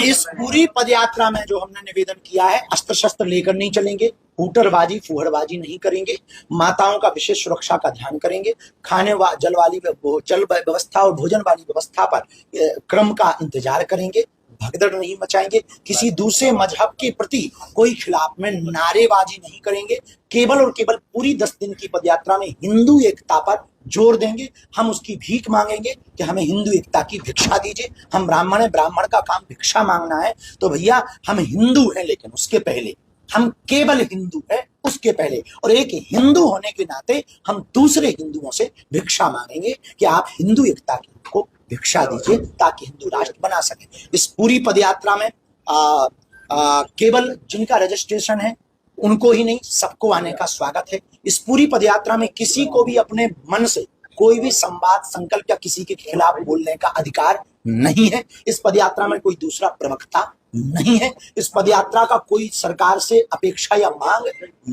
इस पूरी पदयात्रा में जो हमने निवेदन किया है, अस्त्र शस्त्र लेकर नहीं चलेंगे, हुटरबाजी फुहड़बाजी नहीं करेंगे, माताओं का विशेष सुरक्षा का ध्यान करेंगे, जल व्यवस्था और भोजन वाली व्यवस्था पर क्रम का इंतजार करेंगे, भगदड़ नहीं मचाएंगे, किसी दूसरे मजहब के प्रति कोई खिलाफ में नारेबाजी नहीं करेंगे, केवल और केवल पूरी 10 दिन की पदयात्रा में हिंदू एकता पर जोर देंगे। हम उसकी भीख मांगेंगे कि हमें हिंदू एकता की भिक्षा दीजिए। हम ब्राह्मण हैं, ब्राह्मण का काम भिक्षा मांगना है, तो भैया हम हिंदू हैं, लेकिन उसके पहले हम केवल हिंदू हैं, उसके पहले और एक हिंदू होने के नाते हम दूसरे हिंदुओं से भिक्षा मांगेंगे कि आप हिंदू एकता की को भिक्षा दीजिए ताकि हिंदू राष्ट्र बना सके। इस पूरी पदयात्रा में केवल जिनका रजिस्ट्रेशन है उनको ही नहीं, सबको आने का स्वागत है। इस पूरी पदयात्रा में किसी को भी अपने मन से कोई भी संवाद संकल्प या किसी के खिलाफ बोलने का अधिकार नहीं है। इस पदयात्रा में कोई दूसरा प्रवक्ता नहीं है। इस पदयात्रा का कोई सरकार से अपेक्षा या मांग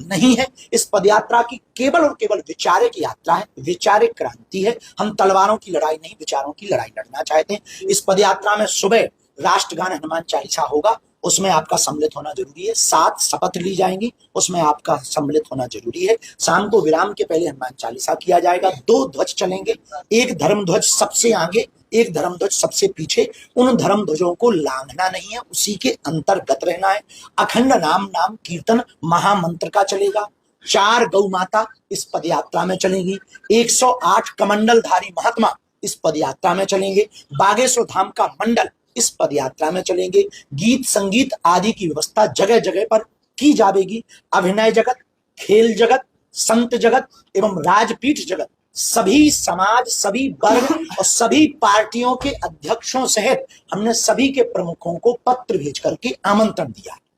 नहीं है। इस पदयात्रा की केवल और केवल विचारिक यात्रा है, विचारिक क्रांति है। हम तलवारों की लड़ाई नहीं, विचारों की लड़ाई लड़ना चाहते हैं। इस पदयात्रा में सुबह राष्ट्रगान हनुमान चालीसा होगा, उसमें आपका सम्मिलित होना जरूरी है। 7 शपथ ली जाएंगी, उसमें आपका सम्मिलित होना जरूरी है। शाम को विराम के पहले हनुमान चालीसा किया जाएगा। 2 ध्वज चलेंगे, एक धर्म ध्वज सबसे आगे, एक धर्म ध्वज सबसे पीछे। उन धर्म ध्वजों को लांघना नहीं है, उसी के अंतर्गत रहना है। अखंड नाम कीर्तन महामंत्र का चलेगा। 4 गौ माता इस पदयात्रा में चलेंगी। 108 कमंडलधारी महात्मा इस पदयात्रा में चलेंगे। बागेश्वर धाम का मंडल इस पदयात्रा में चलेंगे। गीत संगीत आदि की व्यवस्था जगह जगह पर की जाएगी। अभिनय जगत, खेल जगत, संत जगत एवं राजपीठ जगत, सभी समाज, सभी वर्ग और सभी पार्टियों के अध्यक्षों सहित हमने सभी के प्रमुखों को पत्र भेज करके आमंत्रण दिया।